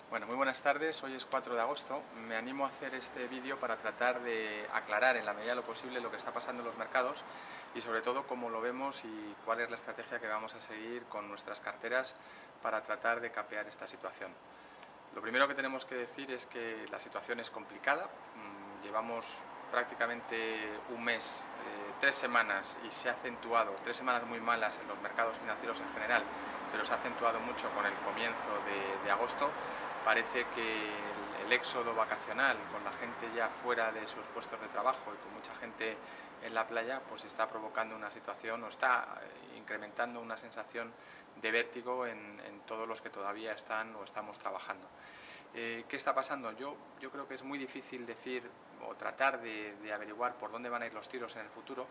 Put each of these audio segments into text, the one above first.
Bueno, muy buenas tardes, hoy es 4 de agosto. Me animo a hacer este vídeo para tratar de aclarar en la medida de lo posible lo que está pasando en los mercados y sobre todo cómo lo vemos y cuál es la estrategia que vamos a seguir con nuestras carteras para tratar de capear esta situación. Lo primero que tenemos que decir es que la situación es complicada. Llevamos prácticamente un mes, 3 semanas, y se ha acentuado, 3 semanas muy malas en los mercados financieros en general, pero se ha acentuado mucho con el comienzo de agosto. Parece que el éxodo vacacional, con la gente ya fuera de sus puestos de trabajo y con mucha gente en la playa, pues está provocando una situación o está incrementando una sensación de vértigo en todos los que todavía están o estamos trabajando. ¿Qué está pasando? Yo creo que es muy difícil decir o tratar de averiguar por dónde van a ir los tiros en el futuro,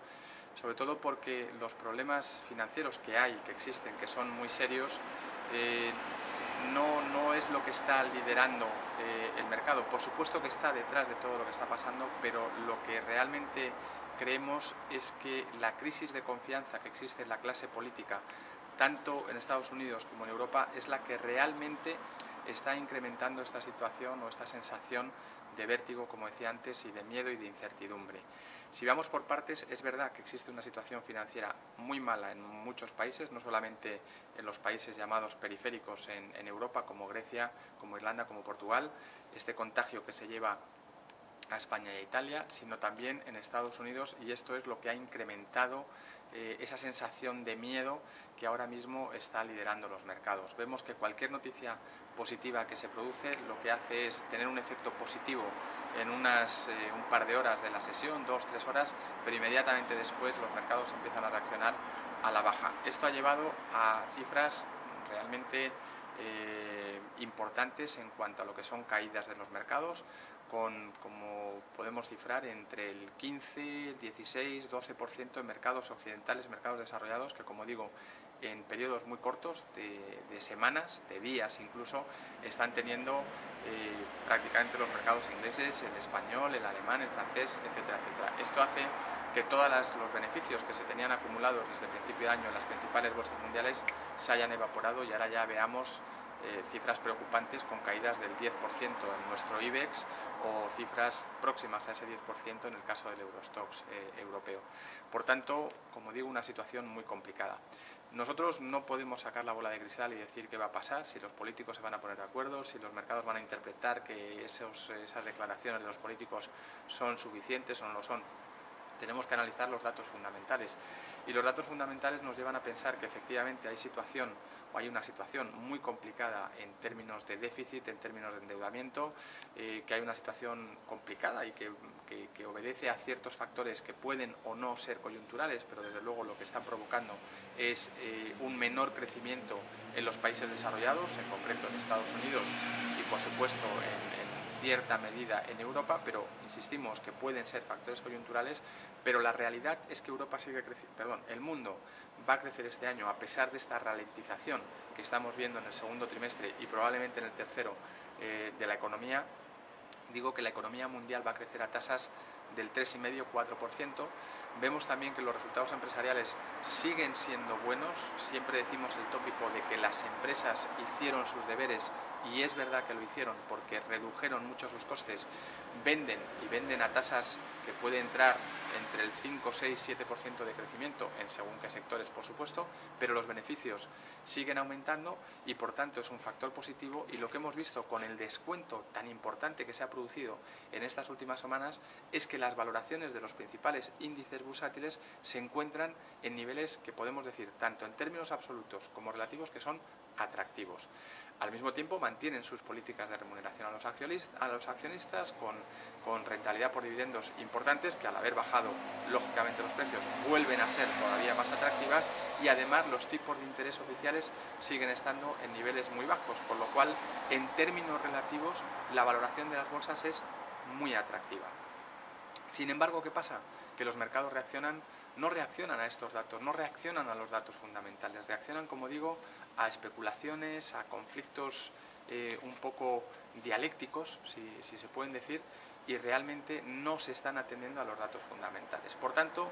sobre todo porque los problemas financieros que hay, que existen, que son muy serios, no es lo que está liderando el mercado. Por supuesto que está detrás de todo lo que está pasando, pero lo que realmente creemos es que la crisis de confianza que existe en la clase política, tanto en Estados Unidos como en Europa, es la que realmente está incrementando esta situación o esta sensación de vértigo, como decía antes, y de miedo y de incertidumbre. Si vamos por partes, es verdad que existe una situación financiera muy mala en muchos países, no solamente en los países llamados periféricos en Europa, como Grecia, como Irlanda, como Portugal, este contagio que se lleva a España y a Italia, sino también en Estados Unidos, y esto es lo que ha incrementado esa sensación de miedo que ahora mismo está liderando los mercados. Vemos que cualquier noticia positiva que se produce lo que hace es tener un efecto positivo en un par de horas de la sesión, 2-3 horas, pero inmediatamente después los mercados empiezan a reaccionar a la baja. Esto ha llevado a cifras realmente importantes en cuanto a lo que son caídas de los mercados, como podemos cifrar, entre el 15, el 16, 12% en mercados occidentales, mercados desarrollados, que, como digo, en periodos muy cortos, de semanas, de días incluso, están teniendo prácticamente los mercados ingleses, el español, el alemán, el francés, etcétera, etcétera. Esto hace que todos los beneficios que se tenían acumulados desde el principio de año en las principales bolsas mundiales se hayan evaporado y ahora ya veamos cifras preocupantes con caídas del 10% en nuestro IBEX o cifras próximas a ese 10% en el caso del Eurostoxx europeo. Por tanto, como digo, una situación muy complicada. Nosotros no podemos sacar la bola de cristal y decir qué va a pasar, si los políticos se van a poner de acuerdo, si los mercados van a interpretar que esas declaraciones de los políticos son suficientes o no lo son. Tenemos que analizar los datos fundamentales y los datos fundamentales nos llevan a pensar que efectivamente hay una situación muy complicada en términos de déficit, en términos de endeudamiento, que hay una situación complicada y que obedece a ciertos factores que pueden o no ser coyunturales, pero desde luego lo que están provocando es un menor crecimiento en los países desarrollados, en concreto en Estados Unidos y por supuesto en cierta medida en Europa, pero insistimos que pueden ser factores coyunturales, pero la realidad es que el mundo va a crecer este año a pesar de esta ralentización que estamos viendo en el segundo trimestre y probablemente en el tercero de la economía. Digo que la economía mundial va a crecer a tasas del 3,5-4%. Vemos también que los resultados empresariales siguen siendo buenos. Siempre decimos el tópico de que las empresas hicieron sus deberes, y es verdad que lo hicieron porque redujeron mucho sus costes, venden a tasas que puede entrar entre el 5, 6, 7% de crecimiento en según qué sectores, por supuesto, pero los beneficios siguen aumentando y por tanto es un factor positivo. Y lo que hemos visto con el descuento tan importante que se ha producido en estas últimas semanas es que las valoraciones de los principales índices bursátiles se encuentran en niveles que podemos decir, tanto en términos absolutos como relativos, que son atractivos. Al mismo tiempo mantienen sus políticas de remuneración a los accionistas con rentabilidad por dividendos importantes, que al haber bajado lógicamente los precios vuelven a ser todavía más atractivas, y además los tipos de interés oficiales siguen estando en niveles muy bajos, con lo cual en términos relativos la valoración de las bolsas es muy atractiva. Sin embargo, ¿qué pasa? Que los mercados no reaccionan a estos datos, no reaccionan a los datos fundamentales, reaccionan, como digo, a especulaciones, a conflictos un poco dialécticos, si se pueden decir, y realmente no se están atendiendo a los datos fundamentales. Por tanto,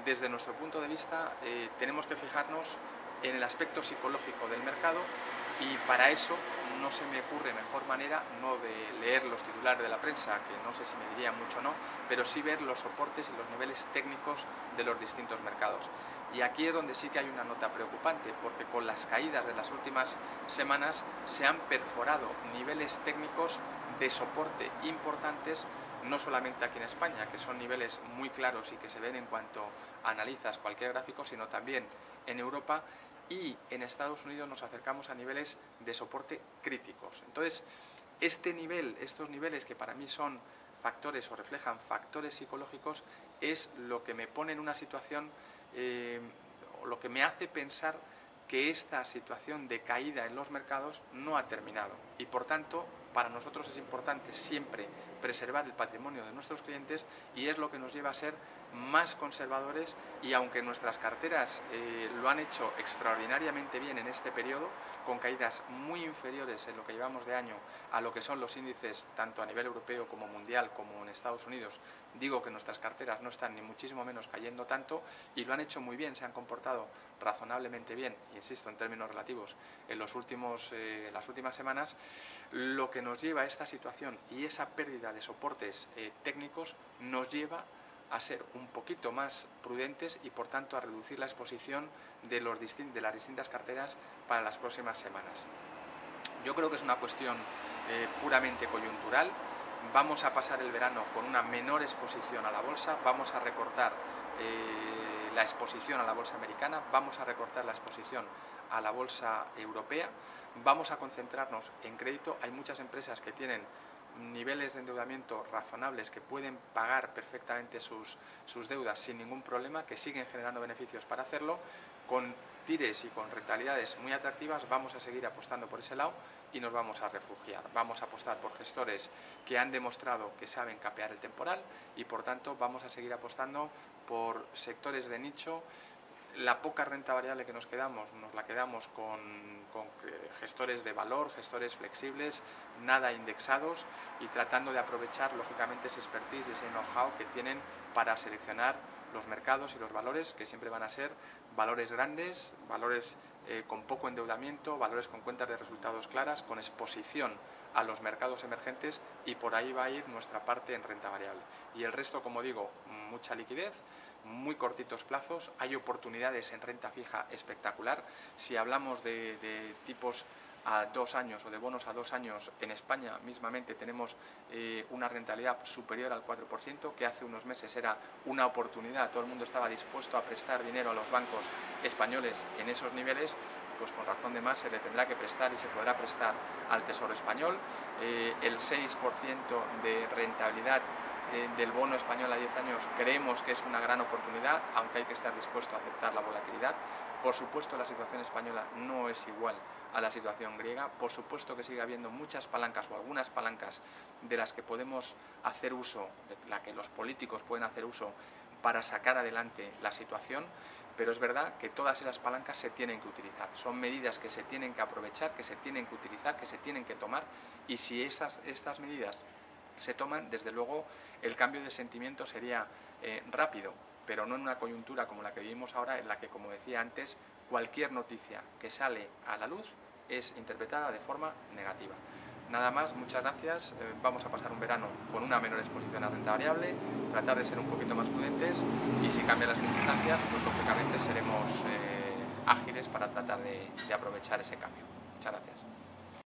desde nuestro punto de vista, tenemos que fijarnos en el aspecto psicológico del mercado, y para eso no se me ocurre mejor manera no de leer los titulares de la prensa, que no sé si me diría mucho o no, pero sí ver los soportes y los niveles técnicos de los distintos mercados. Y aquí es donde sí que hay una nota preocupante, porque con las caídas de las últimas semanas se han perforado niveles técnicos de soporte importantes, no solamente aquí en España, que son niveles muy claros y que se ven en cuanto analizas cualquier gráfico, sino también en Europa, y en Estados Unidos nos acercamos a niveles de soporte críticos. Entonces, estos niveles que para mí son factores o reflejan factores psicológicos, es lo que me pone en una situación, lo que me hace pensar que esta situación de caída en los mercados no ha terminado, y por tanto para nosotros es importante siempre preservar el patrimonio de nuestros clientes, y es lo que nos lleva a ser más conservadores. Y aunque nuestras carteras lo han hecho extraordinariamente bien en este periodo, con caídas muy inferiores en lo que llevamos de año a lo que son los índices tanto a nivel europeo como mundial como en Estados Unidos, digo que nuestras carteras no están ni muchísimo menos cayendo tanto, y lo han hecho muy bien, se han comportado razonablemente bien, insisto, en términos relativos en las últimas semanas. Lo que nos lleva a esta situación y esa pérdida de soportes técnicos nos lleva a ser un poquito más prudentes y por tanto a reducir la exposición de las distintas carteras para las próximas semanas. Yo creo que es una cuestión puramente coyuntural. Vamos a pasar el verano con una menor exposición a la bolsa, vamos a recortar la exposición a la bolsa americana, vamos a recortar la exposición a la bolsa europea, vamos a concentrarnos en crédito. Hay muchas empresas que tienen niveles de endeudamiento razonables, que pueden pagar perfectamente sus deudas sin ningún problema, que siguen generando beneficios para hacerlo, con tires y con rentabilidades muy atractivas. Vamos a seguir apostando por ese lado y nos vamos a refugiar. Vamos a apostar por gestores que han demostrado que saben capear el temporal, y por tanto vamos a seguir apostando por sectores de nicho. La poca renta variable que nos la quedamos con gestores de valor, gestores flexibles, nada indexados, y tratando de aprovechar lógicamente ese expertise y ese know-how que tienen para seleccionar los mercados y los valores, que siempre van a ser valores grandes, valores con poco endeudamiento, valores con cuentas de resultados claras, con exposición a los mercados emergentes, y por ahí va a ir nuestra parte en renta variable. Y el resto, como digo, mucha liquidez, muy cortitos plazos. Hay oportunidades en renta fija espectacular. Si hablamos de tipos a 2 años o de bonos a 2 años, en España mismamente tenemos una rentabilidad superior al 4%, que hace unos meses era una oportunidad. Todo el mundo estaba dispuesto a prestar dinero a los bancos españoles en esos niveles. Pues con razón de más se le tendrá que prestar, y se podrá prestar al Tesoro español. El 6% de rentabilidad del bono español a 10 años creemos que es una gran oportunidad, aunque hay que estar dispuesto a aceptar la volatilidad. Por supuesto, la situación española no es igual a la situación griega. Por supuesto que sigue habiendo muchas palancas, o algunas palancas de las que podemos hacer uso, de la que los políticos pueden hacer uso para sacar adelante la situación, pero es verdad que todas esas palancas se tienen que utilizar. Son medidas que se tienen que aprovechar, que se tienen que utilizar, que se tienen que tomar, y si estas medidas se toman, desde luego el cambio de sentimiento sería rápido, pero no en una coyuntura como la que vivimos ahora, en la que, como decía antes, cualquier noticia que sale a la luz es interpretada de forma negativa. Nada más, muchas gracias. Vamos a pasar un verano con una menor exposición a renta variable, tratar de ser un poquito más prudentes, y si cambian las circunstancias, pues lógicamente seremos ágiles para tratar de aprovechar ese cambio. Muchas gracias.